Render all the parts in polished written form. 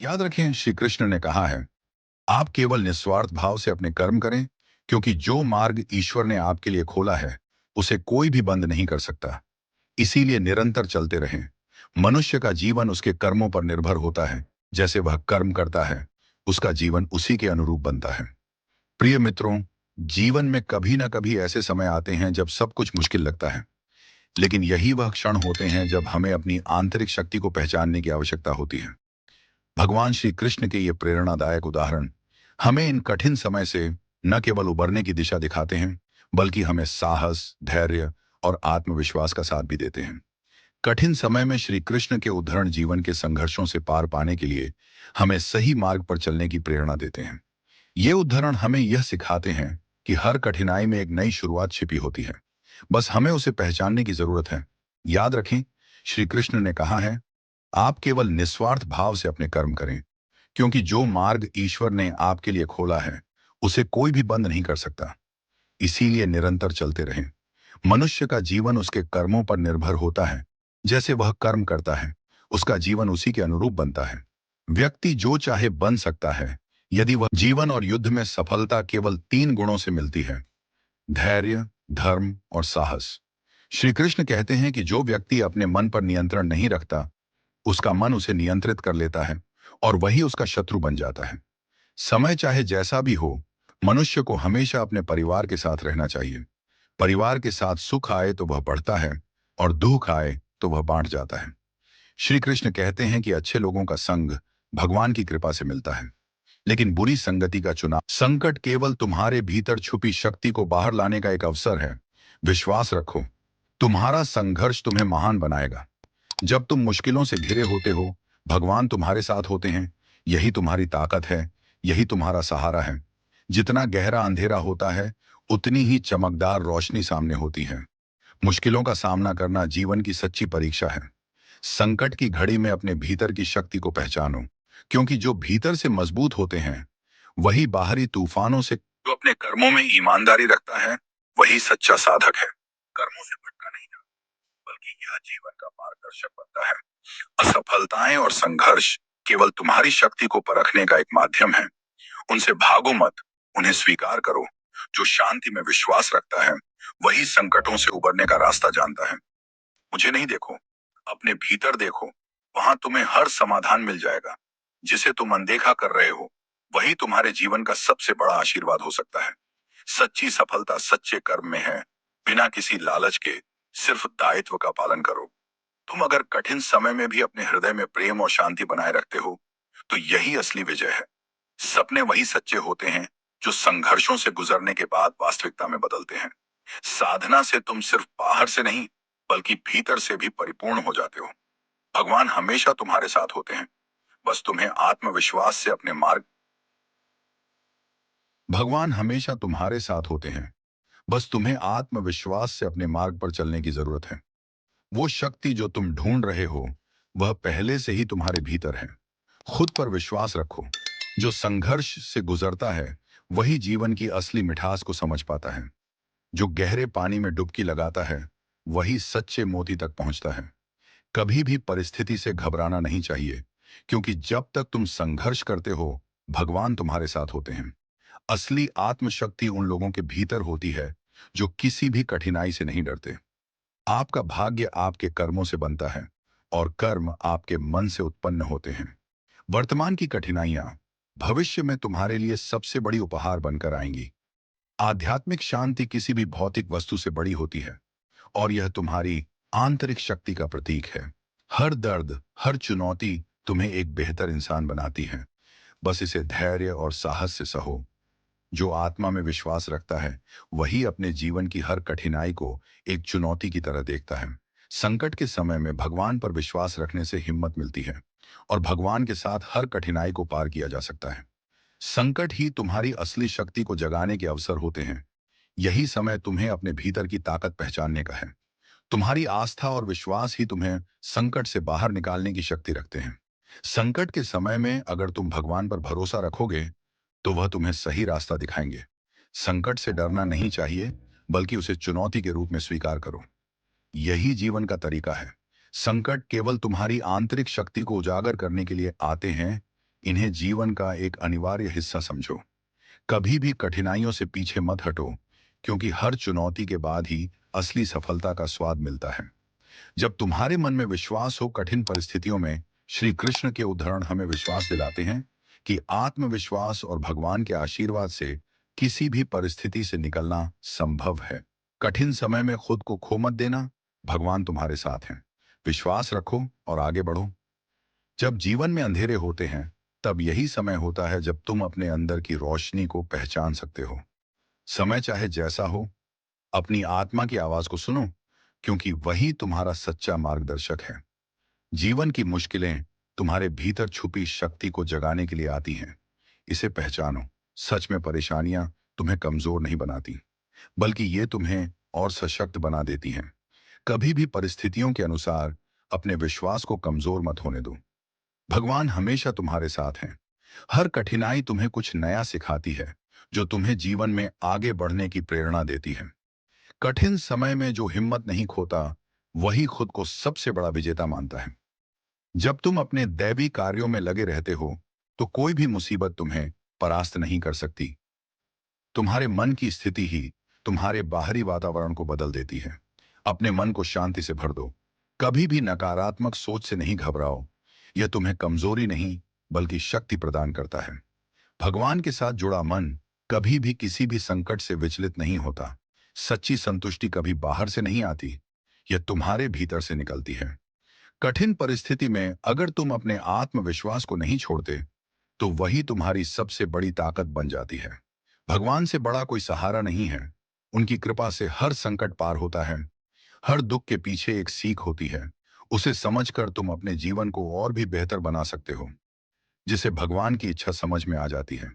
याद रखें, श्री कृष्ण ने कहा है, आप केवल निस्वार्थ भाव से अपने कर्म करें, क्योंकि जो मार्ग ईश्वर ने आपके लिए खोला है उसे कोई भी बंद नहीं कर सकता। इसीलिए निरंतर चलते रहें। मनुष्य का जीवन उसके कर्मों पर निर्भर होता है। जैसे वह कर्म करता है, उसका जीवन उसी के अनुरूप बनता है। प्रिय मित्रों, जीवन में कभी ना कभी ऐसे समय आते हैं जब सब कुछ मुश्किल लगता है, लेकिन यही वह क्षण होते हैं जब हमें अपनी आंतरिक शक्ति को पहचानने की आवश्यकता होती है। भगवान श्री कृष्ण के ये प्रेरणादायक उदाहरण हमें इन कठिन समय से न केवल उबरने की दिशा दिखाते हैं, बल्कि हमें साहस, धैर्य और आत्मविश्वास का साथ भी देते हैं। कठिन समय में श्री कृष्ण के उदाहरण जीवन के संघर्षों से पार पाने के लिए हमें सही मार्ग पर चलने की प्रेरणा देते हैं। ये उदाहरण हमें यह सिखाते हैं कि हर कठिनाई में एक नई शुरुआत छिपी होती है। बस हमें उसे पहचानने की जरूरत है। याद रखें, श्री कृष्ण ने कहा है, आप केवल निस्वार्थ भाव से अपने कर्म करें, क्योंकि जो मार्ग ईश्वर ने आपके लिए खोला है उसे कोई भी बंद नहीं कर सकता। इसीलिए निरंतर चलते रहें। मनुष्य का जीवन उसके कर्मों पर निर्भर होता है। जैसे वह कर्म करता है, उसका जीवन उसी के अनुरूप बनता है। व्यक्ति जो चाहे बन सकता है, यदि वह जीवन और युद्ध में सफलता केवल 3 गुणों से मिलती है: धैर्य, धर्म और साहस। श्री कृष्ण कहते हैं कि जो व्यक्ति अपने मन पर नियंत्रण नहीं रखता, उसका मन उसे नियंत्रित कर लेता है और वही उसका शत्रु बन जाता है। समय चाहे जैसा भी हो, मनुष्य को हमेशा अपने परिवार के साथ रहना चाहिए। परिवार के साथ सुख आए तो वह बढ़ता है, और दुख आए तो वह बांट जाता है। श्री कृष्ण कहते हैं कि अच्छे लोगों का संग भगवान की कृपा से मिलता है, लेकिन बुरी संगति का चुनाव। संकट केवल तुम्हारे भीतर छुपी शक्ति को बाहर लाने का एक अवसर है। विश्वास रखो, तुम्हारा संघर्ष तुम्हें महान बनाएगा। जब तुम मुश्किलों से घिरे होते हो, भगवान तुम्हारे साथ होते हैं। यही तुम्हारी ताकत है, यही तुम्हारा सहारा है। जितना गहरा अंधेरा होता है, उतनी ही चमकदार रोशनी सामने होती है। मुश्किलों का सामना करना जीवन की सच्ची परीक्षा है। संकट की घड़ी में अपने भीतर की शक्ति को पहचानो, क्योंकि जो भीतर से मजबूत होते हैं, वही बाहरी तूफानों से। जो अपने कर्मों में ईमानदारी रखता है, वही सच्चा साधक है। कर्मों से भटका नहीं जाता, बल्कि यह जीवन का मार्गदर्शक बनता है। असफलताएं और संघर्ष केवल तुम्हारी शक्ति को परखने का एक माध्यम है। उनसे भागो मत, उन्हें स्वीकार करो। जो शांति में विश्वास रखता है, वही संकटों से उबरने का रास्ता जानता है। मुझे नहीं देखो, अपने भीतर देखो। वहां तुम्हें हर समाधान मिल जाएगा। जिसे तुम अनदेखा कर रहे हो, वही तुम्हारे जीवन का सबसे बड़ा आशीर्वाद हो सकता है। सच्ची सफलता सच्चे कर्म में है, बिना किसी लालच के। सिर्फ दायित्व का पालन करो। तुम अगर कठिन समय में भी अपने हृदय में प्रेम और शांति बनाए रखते हो, तो यही असली विजय है। सपने वही सच्चे होते हैं जो संघर्षों से गुजरने के बाद वास्तविकता में बदलते हैं। साधना से तुम सिर्फ बाहर से नहीं, बल्कि भीतर से भी परिपूर्ण हो जाते हो। भगवान हमेशा तुम्हारे साथ होते हैं। बस तुम्हें आत्मविश्वास से अपने मार्ग भगवान हमेशा तुम्हारे साथ होते हैं। बस तुम्हें आत्मविश्वास से अपने मार्ग पर चलने की जरूरत है। वो शक्ति जो तुम ढूंढ रहे हो, वह पहले से ही तुम्हारे भीतर है। खुद पर विश्वास रखो। जो संघर्ष से गुजरता है, वही जीवन की असली मिठास को समझ पाता है। जो गहरे पानी में डुबकी लगाता है, वही सच्चे मोती तक पहुंचता है। कभी भी परिस्थिति से घबराना नहीं चाहिए, क्योंकि जब तक तुम संघर्ष करते हो, भगवान तुम्हारे साथ होते हैं। असली आत्मशक्ति उन लोगों के भीतर होती है जो किसी भी कठिनाई से नहीं डरते। आपका भाग्य आपके कर्मों से बनता है, और कर्म आपके मन से उत्पन्न होते हैं। वर्तमान की कठिनाइयां भविष्य में तुम्हारे लिए सबसे बड़ी उपहार बनकर आएंगी। आध्यात्मिक शांति किसी भी भौतिक वस्तु से बड़ी होती है, और यह तुम्हारी आंतरिक शक्ति का प्रतीक है। हर दर्द, हर चुनौती तुम्हें एक बेहतर इंसान बनाती है। बस इसे धैर्य और साहस से सहो। जो आत्मा में विश्वास रखता है, वही अपने जीवन की हर कठिनाई को एक चुनौती की तरह देखता है। संकट के समय में भगवान पर विश्वास रखने से हिम्मत मिलती है, और भगवान के साथ हर कठिनाई को पार किया जा सकता है। संकट ही तुम्हारी असली शक्ति को जगाने के अवसर होते हैं। यही समय तुम्हें अपने भीतर की ताकत पहचानने का है। तुम्हारी आस्था और विश्वास ही तुम्हें संकट से बाहर निकालने की शक्ति रखते हैं। संकट के समय में अगर तुम भगवान पर भरोसा रखोगे, तो वह तुम्हें सही रास्ता दिखाएंगे। संकट से डरना नहीं चाहिए, बल्कि उसे चुनौती के रूप में स्वीकार करो। यही जीवन का तरीका है। संकट केवल तुम्हारी आंतरिक शक्ति को उजागर करने के लिए आते हैं, इन्हें जीवन का एक अनिवार्य हिस्सा समझो। कभी भी कठिनाइयों से पीछे मत हटो, क्योंकि हर चुनौती के बाद ही असली सफलता का स्वाद मिलता है। जब तुम्हारे मन में विश्वास हो, कठिन परिस्थितियों में श्री कृष्ण के उदाहरण हमें विश्वास दिलाते हैं कि आत्मविश्वास और भगवान के आशीर्वाद से किसी भी परिस्थिति से निकलना संभव है। कठिन समय में खुद को खो मत देना, भगवान तुम्हारे साथ हैं। विश्वास रखो और आगे बढ़ो। जब जीवन में अंधेरे होते हैं, तब यही समय होता है जब तुम अपने अंदर की रोशनी को पहचान सकते हो। समय चाहे जैसा हो, अपनी आत्मा की आवाज को सुनो, क्योंकि वही तुम्हारा सच्चा मार्गदर्शक है। जीवन की मुश्किलें तुम्हारे भीतर छुपी शक्ति को जगाने के लिए आती हैं। इसे पहचानो। सच में परेशानियां तुम्हें कमजोर नहीं बनाती, बल्कि ये तुम्हें और सशक्त बना देती हैं। कभी भी परिस्थितियों के अनुसार अपने विश्वास को कमजोर मत होने दो। भगवान हमेशा तुम्हारे साथ हैं। हर कठिनाई तुम्हें कुछ नया सिखाती है, जो तुम्हें जीवन में आगे बढ़ने की प्रेरणा देती है। कठिन समय में जो हिम्मत नहीं खोता, वही खुद को सबसे बड़ा विजेता मानता है। जब तुम अपने दैवी कार्यों में लगे रहते हो, तो कोई भी मुसीबत तुम्हें परास्त नहीं कर सकती। तुम्हारे मन की स्थिति ही तुम्हारे बाहरी वातावरण को बदल देती है। अपने मन को शांति से भर दो। कभी भी नकारात्मक सोच से नहीं घबराओ। यह तुम्हें कमजोरी नहीं, बल्कि शक्ति प्रदान करता है। भगवान के साथ जुड़ा मन कभी भी किसी भी संकट से विचलित नहीं होता। सच्ची संतुष्टि कभी बाहर से नहीं आती, यह तुम्हारे भीतर से निकलती है। कठिन परिस्थिति में अगर तुम अपने आत्मविश्वास को नहीं छोड़ते, तो वही तुम्हारी सबसे बड़ी ताकत बन जाती है। भगवान से बड़ा कोई सहारा नहीं है। उनकी कृपा से हर संकट पार होता है। हर दुख के पीछे एक सीख होती है। उसे समझकर तुम अपने जीवन को और भी बेहतर बना सकते हो। जिसे भगवान की इच्छा समझ में आ जाती है,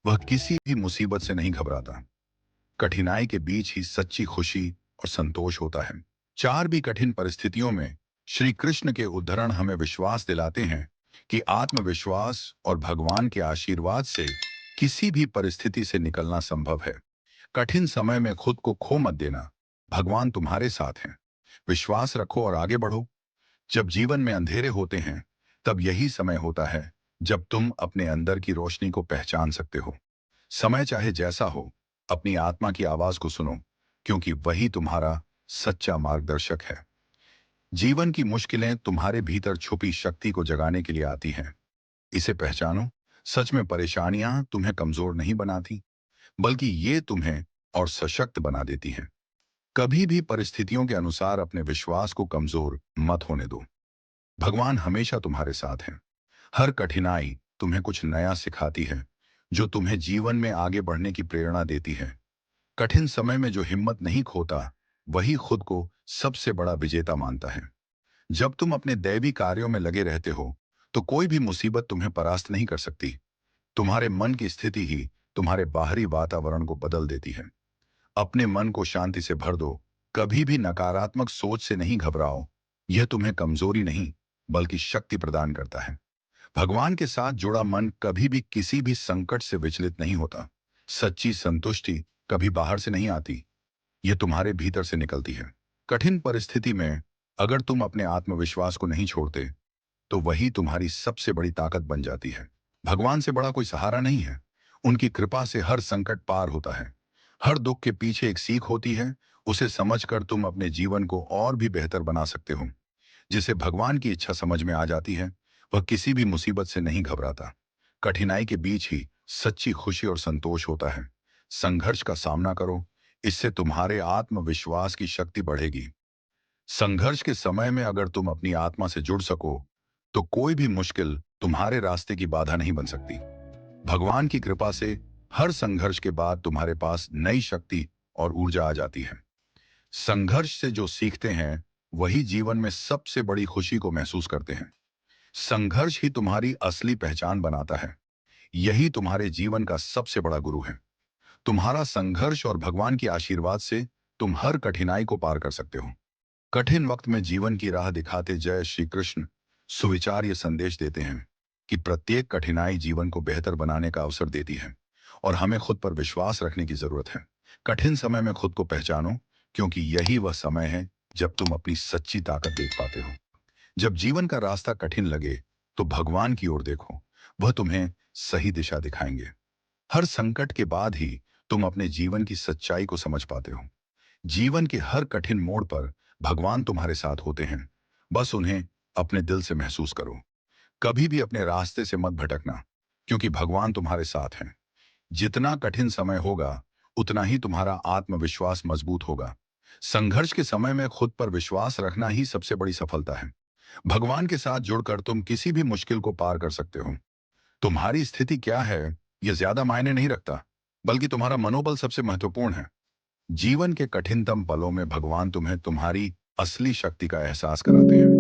वह किसी भी मुसीबत से नहीं घबराता। कठिनाई के बीच ही सच्ची खुशी और संतोष होता है। चार भी कठिन परिस्थितियों में श्री कृष्ण के उद्धरण हमें विश्वास दिलाते हैं कि आत्मविश्वास और भगवान के आशीर्वाद से किसी भी परिस्थिति से निकलना संभव है। कठिन समय में खुद को खो मत देना, भगवान तुम्हारे साथ हैं। विश्वास रखो और आगे बढ़ो। जब जीवन में अंधेरे होते हैं, तब यही समय होता है जब तुम अपने अंदर की रोशनी को पहचान सकते हो। समय चाहे जैसा हो, अपनी आत्मा की आवाज को सुनो, क्योंकि वही तुम्हारा सच्चा मार्गदर्शक है। जीवन की मुश्किलें तुम्हारे भीतर छुपी शक्ति को जगाने के लिए आती हैं। इसे पहचानो। सच में परेशानियां तुम्हें कमजोर नहीं बनाती, बल्कि ये तुम्हें और सशक्त बना देती हैं। कभी भी परिस्थितियों के अनुसार अपने विश्वास को कमजोर मत होने दो। भगवान हमेशा तुम्हारे साथ हैं। हर कठिनाई तुम्हें कुछ नया सिखाती है, जो तुम्हें जीवन में आगे बढ़ने की प्रेरणा देती है। कठिन समय में जो हिम्मत नहीं खोता, वही खुद को सबसे बड़ा विजेता मानता है। जब तुम अपने दैवी कार्यों में लगे रहते हो, तो कोई भी मुसीबत तुम्हें परास्त नहीं कर सकती। तुम्हारे मन की स्थिति ही तुम्हारे बाहरी वातावरण को बदल देती है। अपने मन को शांति से भर दो। कभी भी नकारात्मक सोच से नहीं घबराओ। यह तुम्हें कमजोरी नहीं, बल्कि शक्ति प्रदान करता है। भगवान के साथ जुड़ा मन कभी भी किसी भी संकट से विचलित नहीं होता। सच्ची संतुष्टि कभी बाहर से नहीं आती, यह तुम्हारे भीतर से निकलती है। कठिन परिस्थिति में अगर तुम अपने आत्मविश्वास को नहीं छोड़ते, तो वही तुम्हारी सबसे बड़ी ताकत बन जाती है। भगवान से बड़ा कोई सहारा नहीं है। उनकी कृपा से हर संकट पार होता है। हर दुख के पीछे एक सीख होती है। उसे समझकर तुम अपने जीवन को और भी बेहतर बना सकते हो। जिसे भगवान की इच्छा समझ में आ जाती है, वह किसी भी मुसीबत से नहीं घबराता। कठिनाई के बीच ही सच्ची खुशी और संतोष होता है। संघर्ष का सामना करो। इससे तुम्हारे आत्मविश्वास की शक्ति बढ़ेगी। संघर्ष के समय में अगर तुम अपनी आत्मा से जुड़ सको, तो कोई भी मुश्किल तुम्हारे रास्ते की बाधा नहीं बन सकती। भगवान की कृपा से हर संघर्ष के बाद तुम्हारे पास नई शक्ति और ऊर्जा आ जाती है। संघर्ष से जो सीखते हैं, वही जीवन में सबसे बड़ी खुशी को महसूस करते हैं। संघर्ष ही तुम्हारी असली पहचान बनाता है। यही तुम्हारे जीवन का सबसे बड़ा गुरु है। तुम्हारा संघर्ष और भगवान के आशीर्वाद से तुम हर कठिनाई को पार कर सकते हो। कठिन वक्त में जीवन की राह दिखाते जय श्री कृष्ण सुविचार ये संदेश देते हैं कि प्रत्येक कठिनाई जीवन को बेहतर बनाने का अवसर देती है, और हमें खुद पर विश्वास रखने की जरूरत है। कठिन समय में खुद को पहचानो, क्योंकि यही वह समय है जब तुम अपनी सच्ची ताकत देख पाते हो। जब जीवन का रास्ता कठिन लगे, तो भगवान की ओर देखो। वह तुम्हें सही दिशा दिखाएंगे। हर संकट के बाद ही तुम अपने जीवन की सच्चाई को समझ पाते हो। जीवन के हर कठिन मोड़ पर भगवान तुम्हारे साथ होते हैं। बस उन्हें अपने दिल से महसूस करो। कभी भी अपने रास्ते से मत भटकना, क्योंकि भगवान तुम्हारे साथ हैं। जितना कठिन समय होगा, उतना ही तुम्हारा आत्मविश्वास मजबूत होगा। संघर्ष के समय में खुद पर विश्वास रखना ही सबसे बड़ी सफलता है। भगवान के साथ जुड़कर तुम किसी भी मुश्किल को पार कर सकते हो। तुम्हारी स्थिति क्या है, यह ज्यादा मायने नहीं रखता, बल्कि तुम्हारा मनोबल सबसे महत्वपूर्ण है। जीवन के कठिनतम पलों में भगवान तुम्हें तुम्हारी असली शक्ति का एहसास कराते हैं।